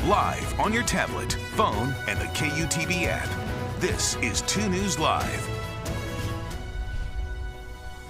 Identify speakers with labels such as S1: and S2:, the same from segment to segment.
S1: live on your tablet, phone, and the KUTV app. This is 2 News Live.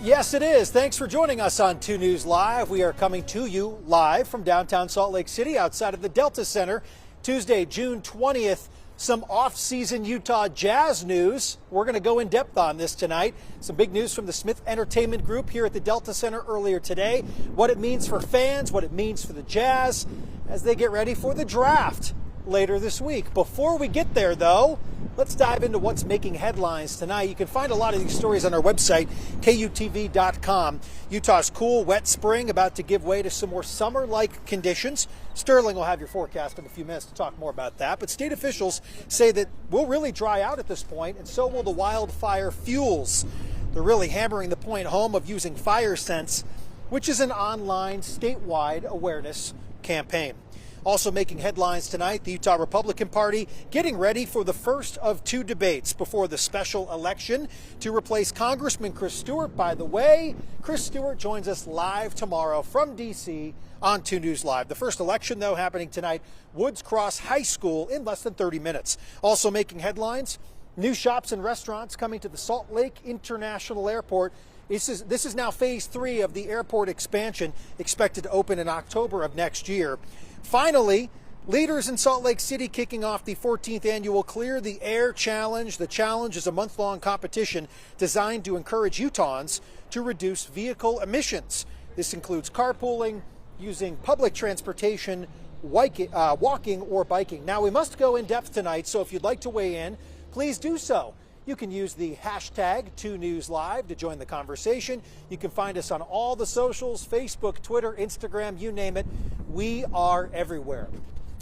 S2: Yes, it is. Thanks for joining us on 2 News Live. We are coming to you live from downtown Salt Lake City outside of the Delta Center. Tuesday, June 20th. Some off-season Utah Jazz news. We're going to go in depth on this tonight. Some big news from the Smith Entertainment Group here at the Delta Center earlier today. What it means for fans, what it means for the Jazz as they get ready for the draft later this week. Before we get there, though, let's dive into what's making headlines tonight. You can find a lot of these stories on our website, KUTV.com. Utah's cool, wet spring about to give way to some more summer-like conditions. Sterling will have your forecast in a few minutes to talk more about that. But state officials say that we'll really dry out at this point, and so will the wildfire fuels. They're really hammering the point home of using FireSense, which is an online statewide awareness campaign. Also making headlines tonight, the Utah Republican Party getting ready for the first of 2 debates before the special election to replace Congressman Chris Stewart. By the way, Chris Stewart joins us live tomorrow from D.C. on 2 News Live. The first election, though, happening tonight, Woods Cross High School in less than 30 minutes. Also making headlines, new shops and restaurants coming to the Salt Lake International Airport. This is now phase 3 of the airport expansion, expected to open in October of next year. Finally, leaders in Salt Lake City kicking off the 14th annual Clear the Air Challenge. The challenge is a month-long competition designed to encourage Utahns to reduce vehicle emissions. This includes carpooling, using public transportation, walking, or biking. Now, we must go in depth tonight, so if you'd like to weigh in, please do so. You can use the hashtag 2NewsLive to join the conversation. You can find us on all the socials, Facebook, Twitter, Instagram, you name it. We are everywhere.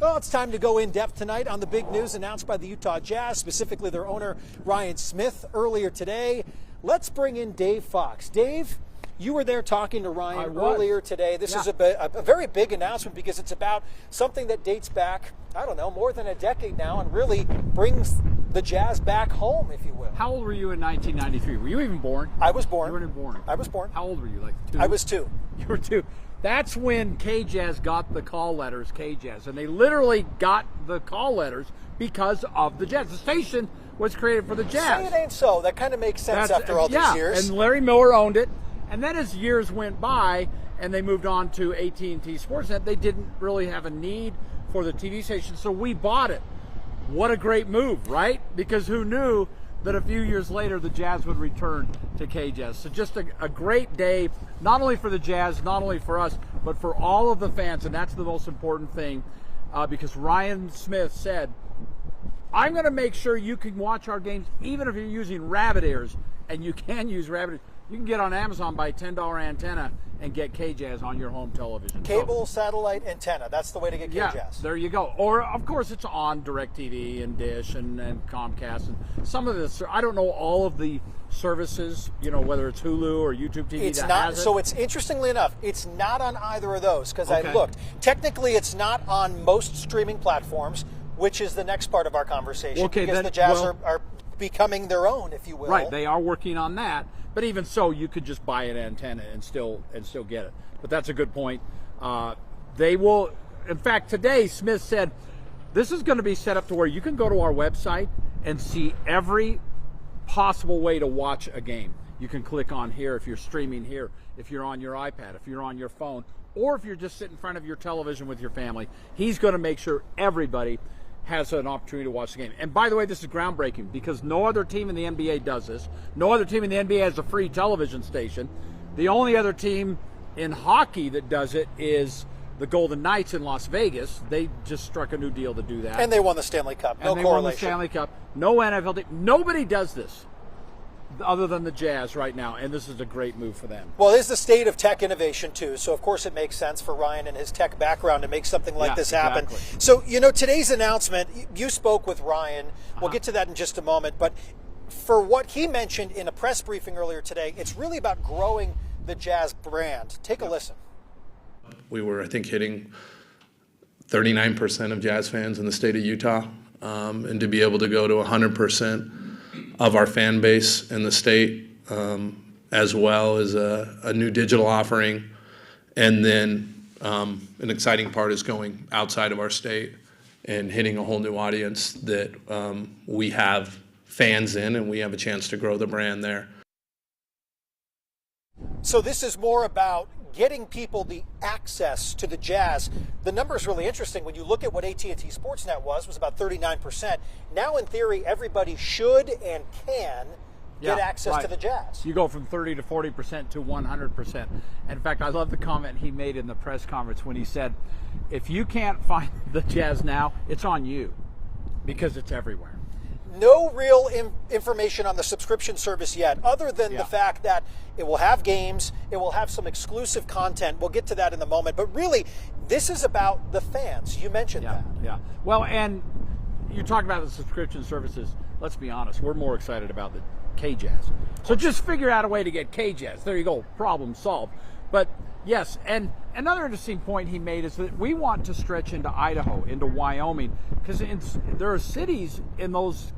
S2: Well, it's time to go in depth tonight on the big news announced by the Utah Jazz, specifically their owner, Ryan Smith, earlier today. Let's bring in Dave Fox. Dave, you were there talking to Ryan earlier today. This is a very big announcement because it's about something that dates back, I don't know, more than a decade now and really brings the Jazz back home, if you will.
S3: How old were you in 1993? Were you even born?
S2: I was born.
S3: You weren't even born.
S2: I was born.
S3: How old were you, like 2?
S2: I was 2.
S3: You were 2. That's when KJZZ got the call letters, KJZZ. And they literally got the call letters because of the Jazz. The station was created for the Jazz.
S2: Say it ain't so. That kind of makes sense after all these years.
S3: And Larry Miller owned it. And then as years went by and they moved on to AT&T Sportsnet, they didn't really have a need for the TV station, so we bought it. What a great move, right? Because who knew that a few years later the Jazz would return to KJZZ. So just a great day, not only for the Jazz, not only for us, but for all of the fans, and that's the most important thing, because Ryan Smith said, I'm going to make sure you can watch our games even if you're using rabbit ears, and you can use rabbit ears. You can get on Amazon, buy a $10 antenna, and get KJZZ on your home television.
S2: Cable, satellite, antenna. That's the way to get KJZZ.
S3: Yeah, there you go. Or, of course, it's on DirecTV and Dish and Comcast. And some of this, I don't know all of the services, you know, whether it's Hulu or YouTube TV.
S2: It's
S3: that
S2: not.
S3: has it.
S2: So it's interestingly enough, it's not on either of those because I looked. Technically, it's not on most streaming platforms, which is the next part of our conversation. Because the Jazz are becoming their own, if you will.
S3: Right, they are working on that. But even so, you could just buy an antenna and still get it. But that's a good point. They will. In fact, today Smith said this is going to be set up to where you can go to our website and see every possible way to watch a game. You can click on here if you're streaming here, if you're on your iPad, if you're on your phone, or if you're just sitting in front of your television with your family. He's going to make sure everybody has an opportunity to watch the game. And by the way, this is groundbreaking because no other team in the NBA does this. No other team in the NBA has a free television station. The only other team in hockey that does it is the Golden Knights in Las Vegas. They just struck a new deal to do that.
S2: And they won the Stanley Cup. No
S3: and they
S2: correlation.
S3: Won the Stanley Cup. No NFL team. Nobody does this other than the Jazz right now, and this is a great move for them.
S2: Well, it is the state of tech innovation, too, so of course it makes sense for Ryan and his tech background to make something like this happen.
S3: Exactly.
S2: So, you know, today's announcement, you spoke with Ryan. We'll get to that in just a moment, but for what he mentioned in a press briefing earlier today, it's really about growing the Jazz brand. Take a listen.
S4: We were, I think, hitting 39% of Jazz fans in the state of Utah, and to be able to go to 100% of our fan base in the state, as well as a new digital offering. And then an exciting part is going outside of our state and hitting a whole new audience that we have fans in, and we have a chance to grow the brand there.
S2: So this is more about getting people the access to the Jazz. The number is really interesting. When you look at what AT&T Sportsnet was about 39%. Now, in theory, everybody should and can get access to the Jazz.
S3: You go from 30 to 40% to 100%. In fact, I love the comment he made in the press conference when he said, if you can't find the Jazz now, it's on you, because it's everywhere.
S2: No real information on the subscription service yet, other than the fact that it will have games, it will have some exclusive content. We'll get to that in a moment. But really, this is about the fans. You mentioned that.
S3: Yeah. Well, and you talk about the subscription services. Let's be honest, we're more excited about the KJZZ. So just figure out a way to get KJZZ. There you go, problem solved. But yes, and another interesting point he made is that we want to stretch into Idaho, into Wyoming, because there are cities in those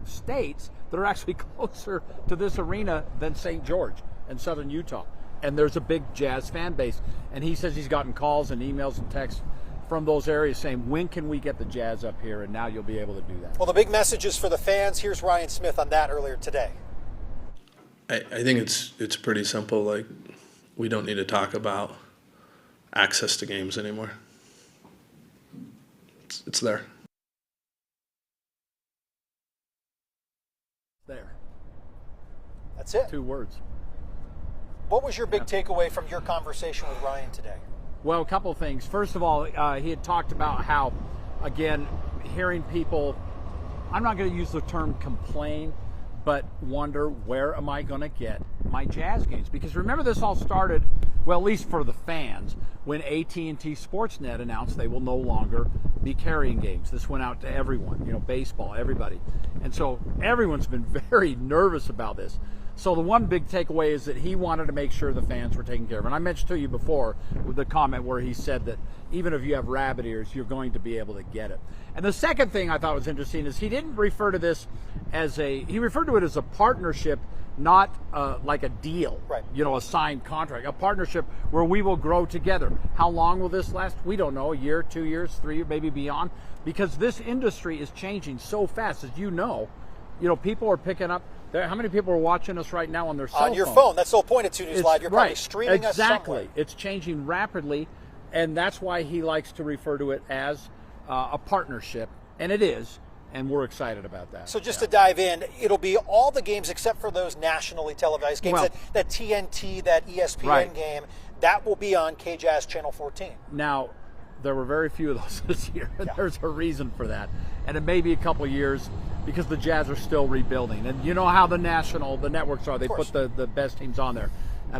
S3: states that are actually closer to this arena than St. George and southern Utah. And there's a big Jazz fan base. And he says he's gotten calls and emails and texts from those areas saying, when can we get the Jazz up here? And now you'll be able to do that.
S2: Well, the big message is for the fans. Here's Ryan Smith on that earlier today.
S4: I think it's pretty simple. Like, we don't need to talk about access to games anymore. It's there.
S3: There.
S2: That's it.
S3: 2 words.
S2: What was your big takeaway from your conversation with Ryan today?
S3: Well, a couple of things. First of all, he had talked about how, again, hearing people, I'm not going to use the term complain, but wonder, where am I going to get my Jazz games? Because remember, this all started, well, at least for the fans, when AT&T Sportsnet announced they will no longer be carrying games. This went out to everyone, baseball, everybody. And so everyone's been very nervous about this. So the one big takeaway is that he wanted to make sure the fans were taken care of. And I mentioned to you before with the comment where he said that even if you have rabbit ears, you're going to be able to get it. And the second thing I thought was interesting is he didn't refer to this he referred to it as a partnership, not like a deal,
S2: right?
S3: A signed contract, a partnership where we will grow together. How long will this last? We don't know, a year, 2 years, 3 years, maybe beyond, because this industry is changing so fast, as you know, people are picking up. How many people are watching us right now on their cell phone?
S2: On your phone. That's the whole point of 2 News Live. You're probably streaming us somewhere.
S3: Exactly. It's changing rapidly, and that's why he likes to refer to it as a partnership, and it is, and we're excited about that.
S2: So just to dive in, it'll be all the games except for those nationally televised games, that TNT, that ESPN game, that will be on KJZZ Channel 14.
S3: Now, there were very few of those this year. There's a reason for that. And it may be a couple years because the Jazz are still rebuilding. And you know how the networks are. They put the best teams on there.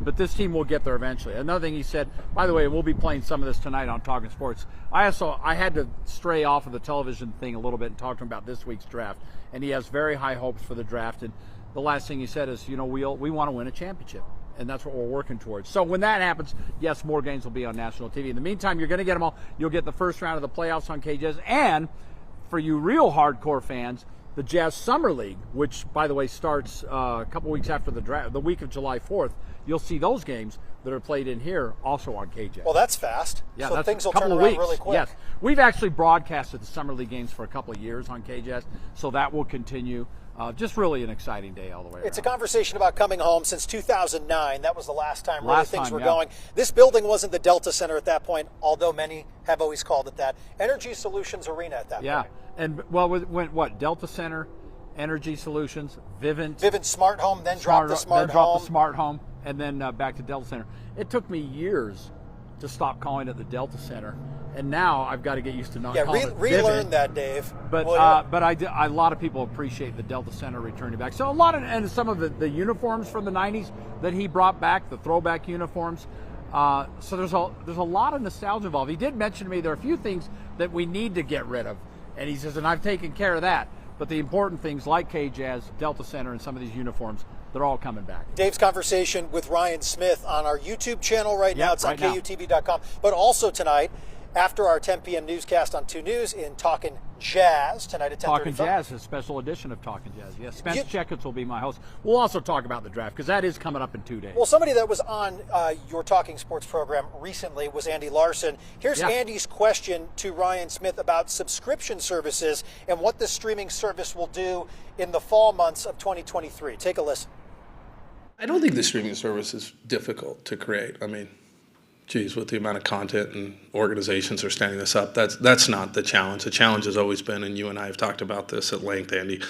S3: But this team will get there eventually. Another thing he said, by the way, we'll be playing some of this tonight on Talking Sports. I had to stray off of the television thing a little bit and talk to him about this week's draft. And he has very high hopes for the draft. And the last thing he said is, we want to win a championship. And that's what we're working towards. So when that happens, yes, more games will be on national TV. In the meantime, you're going to get them all. You'll get the first round of the playoffs on KJZZ. And for you real hardcore fans, the Jazz Summer League, which, by the way, starts a couple weeks after the draft, the week of July 4th, you'll see those games that are played in here also on KJZZ.
S2: Well, that's fast.
S3: Yeah,
S2: so
S3: that's
S2: things will
S3: a couple
S2: turn
S3: of
S2: around
S3: weeks.
S2: really quick.
S3: Yes. We've actually broadcasted the Summer League games for a couple of years on KJZZ, so that will continue. Just really an exciting day all the way around.
S2: It's a conversation about coming home since 2009. That was the last time things were
S3: yeah.
S2: going. This building wasn't the Delta Center at that point, although many have always called it that. Energy Solutions Arena at that point.
S3: Yeah, and went what? Delta Center, Energy Solutions,
S2: Vivint Smart Home, then dropped the Smart Home,
S3: and then back to Delta Center. It took me years to stop calling it the Delta Center, and now I've got to get used to not calling it
S2: relearn
S3: Vivint.
S2: that, Dave.
S3: But a lot of people appreciate the Delta Center returning back. So and some of the uniforms from the 90s that he brought back, the throwback uniforms. So there's a lot of nostalgia involved. He did mention to me there are a few things that we need to get rid of, and he says, and I've taken care of that. But the important things like KJZZ, Delta Center, and some of these uniforms, they're all coming back.
S2: Dave's conversation with Ryan Smith on our YouTube channel right now. It's on KUTV.com. But also tonight, after our 10 p.m. newscast on 2 News in Talkin' Jazz tonight at 10:35.
S3: Talkin' Jazz, a special edition of Talkin' Jazz. Yes, Spence Checketts will be my host. We'll also talk about the draft because that is coming up in 2 days.
S2: Well, somebody that was on your Talking Sports program recently was Andy Larson. Here's Andy's question to Ryan Smith about subscription services and what the streaming service will do in the fall months of 2023. Take a listen.
S4: I don't think the streaming service is difficult to create. I mean, geez, with the amount of content and organizations are standing this up, that's not the challenge. The challenge has always been, and you and I have talked about this at length, Andy,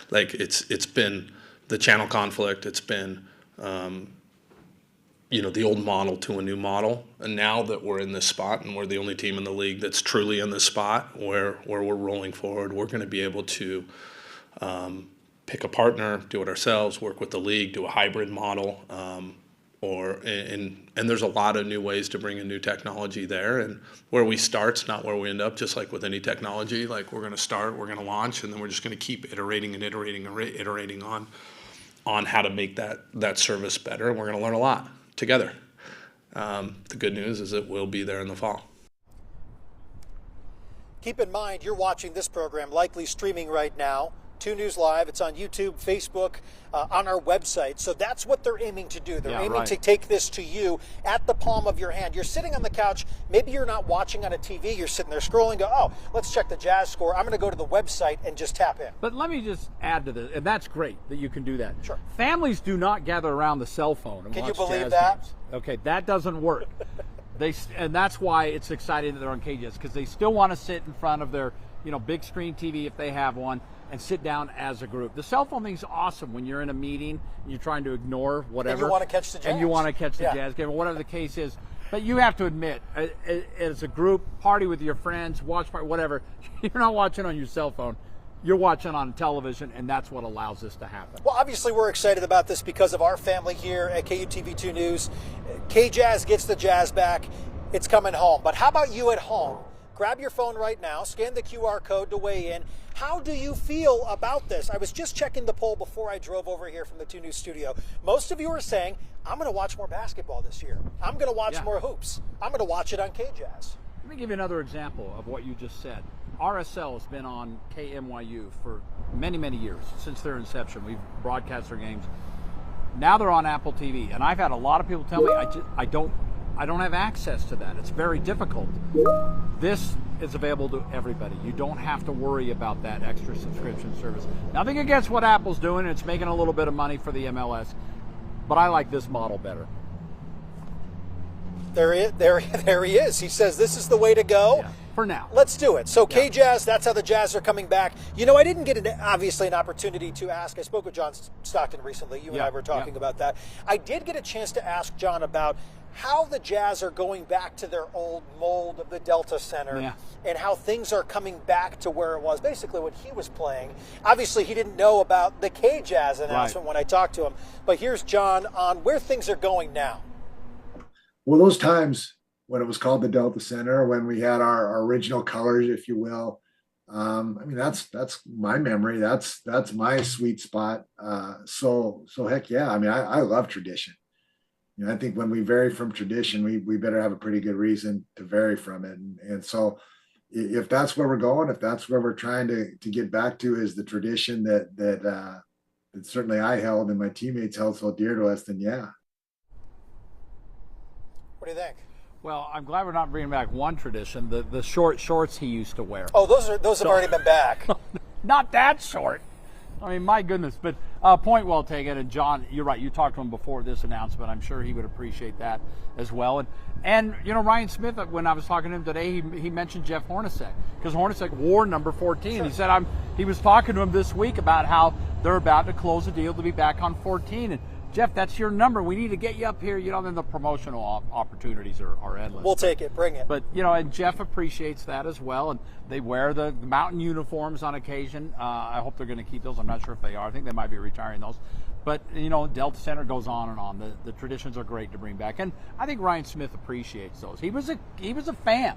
S4: like it's been the channel conflict. It's been, the old model to a new model. And now that we're in this spot and we're the only team in the league that's truly in this spot where we're rolling forward, we're going to be able to pick a partner, do it ourselves, work with the league, do a hybrid model, and there's a lot of new ways to bring in new technology there. And where we start's not where we end up, just like with any technology. Like we're going to start, we're going to launch, and then we're just going to keep iterating and iterating on how to make that service better. And we're going to learn a lot together. The good news is it will be there in the fall.
S2: Keep in mind, you're watching this program likely streaming right now. 2 News Live. It's on YouTube, Facebook, on our website. So that's what they're aiming to do. They're aiming to take this to you at the palm of your hand. You're sitting on the couch. Maybe you're not watching on a TV. You're sitting there scrolling. Go, oh, let's check the Jazz score. I'm going to go to the website and just tap in.
S3: But let me just add to this, and that's great that you can do that.
S2: Sure.
S3: Families do not gather around the cell phone and
S2: Can
S3: watch
S2: you believe
S3: Jazz
S2: that?
S3: games. Okay, that doesn't work. And that's why it's exciting that they're on KJZZ, because they still want to sit in front of their big screen TV if they have one, and sit down as a group. The cell phone thing's awesome when you're in a meeting and you're trying to ignore whatever.
S2: And you want to catch the Jazz.
S3: And you want to catch the Jazz game, or whatever the case is. But you have to admit, as a group, party with your friends, watch party, whatever, you're not watching on your cell phone. You're watching on television, and that's what allows this to happen.
S2: Well, obviously, we're excited about this because of our family here at KUTV 2 News. KJazz gets the Jazz back. It's coming home. But how about you at home? Grab your phone right now, scan the QR code to weigh in. How do you feel about this? I was just checking the poll before I drove over here from the 2 News studio. Most of you are saying, I'm going to watch more basketball this year. I'm going to watch more hoops. I'm going to watch it on KJazz.
S3: Let me give you another example of what you just said. RSL has been on KMYU for many, many years, since their inception. We've broadcast their games. Now they're on Apple TV, and I've had a lot of people tell me I don't have access to that. It's very difficult. This is available to everybody. You don't have to worry about that extra subscription service. Nothing against what Apple's doing. It's making a little bit of money for the MLS, but I like this model better.
S2: There he is. He says this is the way to go.
S3: Yeah, for now.
S2: Let's do it. So KJazz, that's how the Jazz are coming back. I didn't get obviously an opportunity to ask. I spoke with John Stockton recently. You and I were talking about that. I did get a chance to ask John about how the Jazz are going back to their old mold of the Delta Center and how things are coming back to where it was, basically when he was playing. Obviously, he didn't know about the KJazz announcement when I talked to him. But here's John on where things are going now.
S5: Well, those times when it was called the Delta Center, when we had our original colors, if you will, that's my memory. That's my sweet spot. So heck yeah. I love tradition. I think when we vary from tradition, we better have a pretty good reason to vary from it. And so if that's where we're going, if that's where we're trying to get back to, is the tradition that certainly I held and my teammates held so dear to us, then yeah.
S2: What do you think?
S3: Well, I'm glad we're not bringing back one tradition, the short shorts he used to wear.
S2: Oh, those have already been back.
S3: Not that short. My goodness. But point well taken. And John, you're right. You talked to him before this announcement. I'm sure he would appreciate that as well. And Ryan Smith, when I was talking to him today, he mentioned Jeff Hornacek, because Hornacek wore number 14. Sure. He said he was talking to him this week about how they're about to close a deal to be back on 14. And Jeff, that's your number. We need to get you up here. Then the promotional opportunities are endless.
S2: We'll take it. Bring it.
S3: But, and Jeff appreciates that as well. And they wear the mountain uniforms on occasion. I hope they're going to keep those. I'm not sure if they are. I think they might be retiring those. But, Delta Center goes on and on. The traditions are great to bring back. And I think Ryan Smith appreciates those. He was a fan.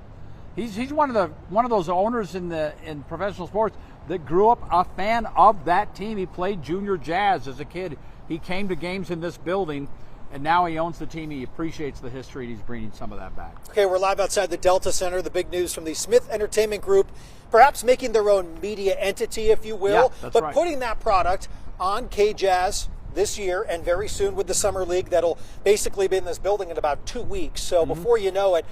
S3: He's one of those owners in professional sports that grew up a fan of that team. He played junior jazz as a kid. He came to games in this building And now he owns the team. He appreciates the history, and he's bringing some of that back.
S2: Okay, we're live outside the Delta Center. The big news from the Smith Entertainment Group, perhaps making their own media entity, if you will,
S3: that's
S2: but
S3: right.
S2: putting that product on KJZZ this year and very soon with the Summer League that'll basically be in this building in about 2 weeks. So before you know it,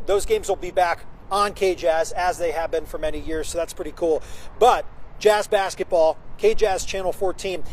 S2: those games will be back on KJZZ as they have been for many years. So that's pretty cool. But Jazz basketball, KJZZ Channel 14.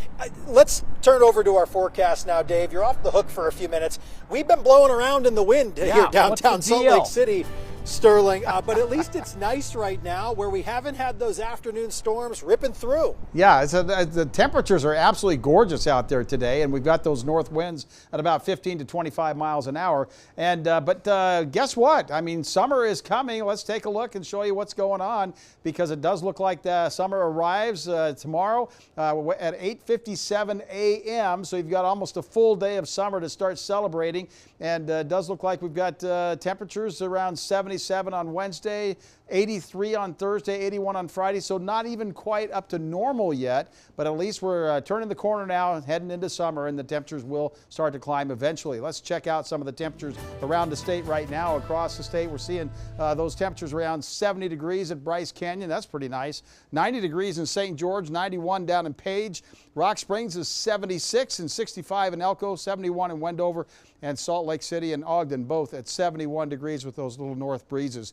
S2: Let's turn over to our forecast now, Dave. You're off the hook for a few minutes. We've been blowing around in the wind here downtown Salt Lake City, Sterling, but at least it's nice right now where we haven't had those afternoon storms ripping through.
S6: Yeah, the temperatures are absolutely gorgeous out there today, and we've got those north winds at about 15 to 25 miles an hour. And but guess what? I mean, summer is coming. Let's take a look and show you what's going on, because it does look like the summer arrives tomorrow at 8:57 a.m. So you've got almost a full day of summer to start celebrating, and it does look like we've got temperatures around 77 on Wednesday, 83 on Thursday, 81 on Friday, so not even quite up to normal yet, but at least we're turning the corner now, heading into summer, and the temperatures will start to climb eventually. Let's check out some of the temperatures around the state right now. Across the state, we're seeing those temperatures around 70 degrees at Bryce Canyon. That's pretty nice. 90 degrees in St. George, 91 down in Page. Rock Springs is 76 and 65 in Elko, 71 in Wendover, and Salt Lake City and Ogden both at 71 degrees with those little north breezes.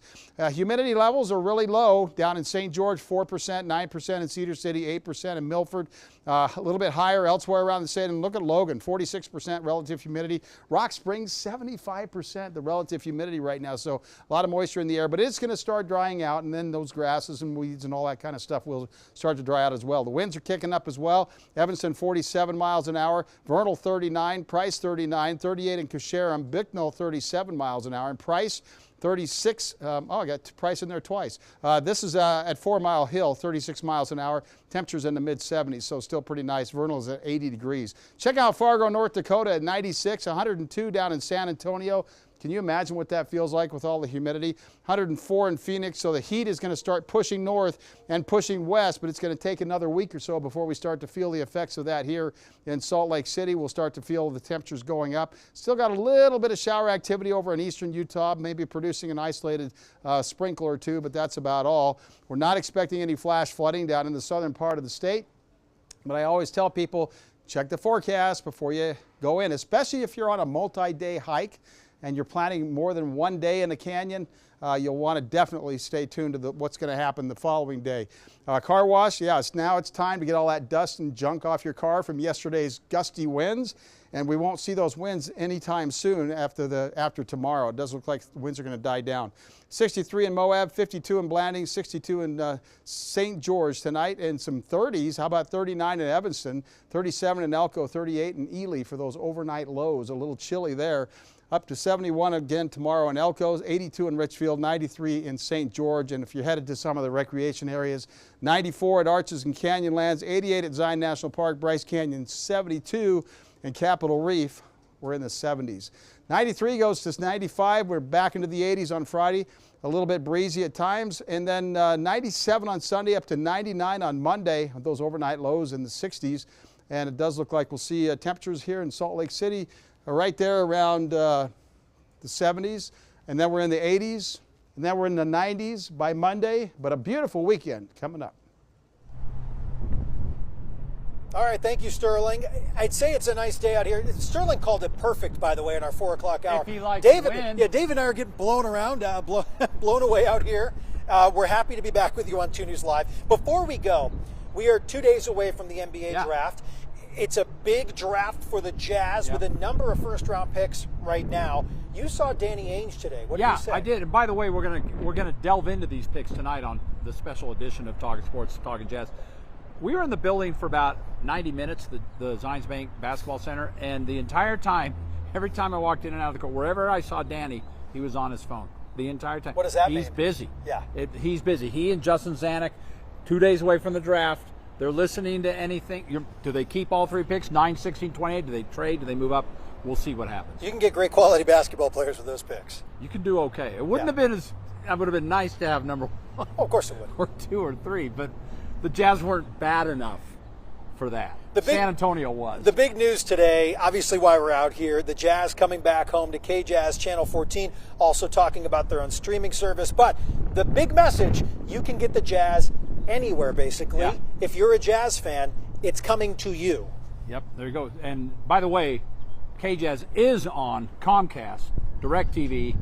S6: Humidity levels are really low down in St. George, 4%, 9% in Cedar City, 8% in Milford, a little bit higher elsewhere around the state. And look at Logan, 46% relative humidity. Rock Springs, 75% the relative humidity right now, so a lot of moisture in the air, but it's going to start drying out, and then those grasses and weeds and all that kind of stuff will start to dry out as well. The winds are kicking up as well. Evanston, 47 miles an hour. Vernal, 39. Price, 39. 38 in Casharum. Bicknell, 37 miles an hour. And Price, 36. I got Price in there twice. This is at 4 Mile Hill, 36 miles an hour. Temperatures in the mid-70s, so still pretty nice. Vernal is at 80 degrees. Check out Fargo, North Dakota at 96, 102 down in San Antonio. Can you imagine what that feels like with all the humidity? 104 in Phoenix, so the heat is going to start pushing north and pushing west, but it's going to take another week or so before we start to feel the effects of that here in Salt Lake City. We'll start to feel the temperatures going up. Still got a little bit of shower activity over in eastern Utah, maybe producing an isolated sprinkle or two, but that's about all. We're not expecting any flash flooding down in the southern part of the state, but I always tell people, check the forecast before you go in, especially if you're on a multi-day hike and you're planning more than one day in the canyon. You'll want to definitely stay tuned to what's going to happen the following day. Car wash, yeah, now it's time to get all that dust and junk off your car from yesterday's gusty winds, and we won't see those winds anytime soon after tomorrow. It does look like the winds are going to die down. 63 in Moab, 52 in Blanding, 62 in St. George tonight, and some 30s. How about 39 in Evanston, 37 in Elko, 38 in Ely for those overnight lows. A little chilly there. Up to 71 again tomorrow in Elko, 82 in Richfield, 93 in St. George, and if you're headed to some of the recreation areas, 94 at Arches and Canyonlands, 88 at Zion National Park, Bryce Canyon, 72 in Capitol Reef. We're in the 70s. 93 goes to 95. We're back into the 80s on Friday, a little bit breezy at times, and then 97 on Sunday, up to 99 on Monday, with those overnight lows in the 60s, and it does look like we'll see temperatures here in Salt Lake City right there around the 70s, and then we're in the 80s, and then we're in the 90s by Monday, but a beautiful weekend coming up.
S2: All right, thank you, Sterling. I'd say it's a nice day out here. Sterling called it perfect, by the way, in our 4 o'clock hour.
S3: If he likes
S2: David,
S3: wind.
S2: yeah, Dave and I are getting blown around, blown away out here. We're happy to be back with you on 2 News Live. Before we go, we are 2 days away from the NBA draft. It's a big draft for the Jazz with a number of first-round picks right now. You saw Danny Ainge today. What did you say?
S3: I did. And by the way, we're gonna delve into these picks tonight on the special edition of Talking Sports, Talking Jazz. We were in the building for about 90 minutes, the Zions Bank Basketball Center, and the entire time, every time I walked in and out of the court, wherever I saw Danny, he was on his phone the entire time.
S2: What does that mean?
S3: He's busy.
S2: Yeah.
S3: He's busy. He and Justin Zanuck, 2 days away from the draft. They're listening to anything. Do they keep all 3 picks, 9, 16, 28? Do they trade? Do they move up? We'll see what happens.
S2: You can get great quality basketball players with those picks.
S3: You can do okay. It wouldn't have been it would have been nice to have number 1
S2: Oh, of course it would.
S3: or 2 or 3, but the Jazz weren't bad enough for that.
S2: The big-
S3: San Antonio was.
S2: The big news today, obviously why we're out here, the Jazz coming back home to KJZZ Channel 14, also talking about their own streaming service. But the big message, you can get the Jazz anywhere, basically.
S3: Yeah.
S2: If you're a Jazz fan, it's coming to you.
S3: Yep, there you go. And by the way, KJZZ is on Comcast, DirecTV,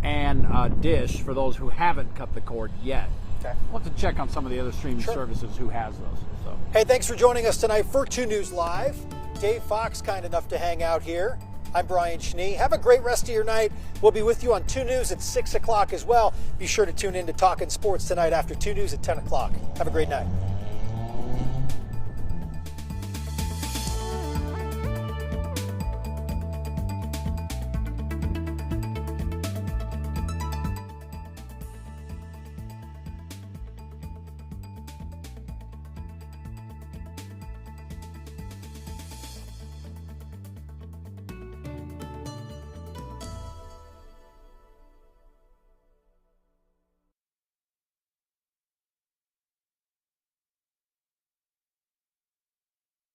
S3: and Dish for those who haven't cut the cord yet.
S2: Okay.
S3: We'll have to check on some of the other streaming services who has those. So.
S2: Hey, thanks for joining us tonight for 2 News Live. Dave Fox, kind enough to hang out here. I'm Brian Schnee. Have a great rest of your night. We'll be with you on 2 News at 6 o'clock as well. Be sure to tune in to Talkin' Sports tonight after 2 News at 10 o'clock. Have a great night.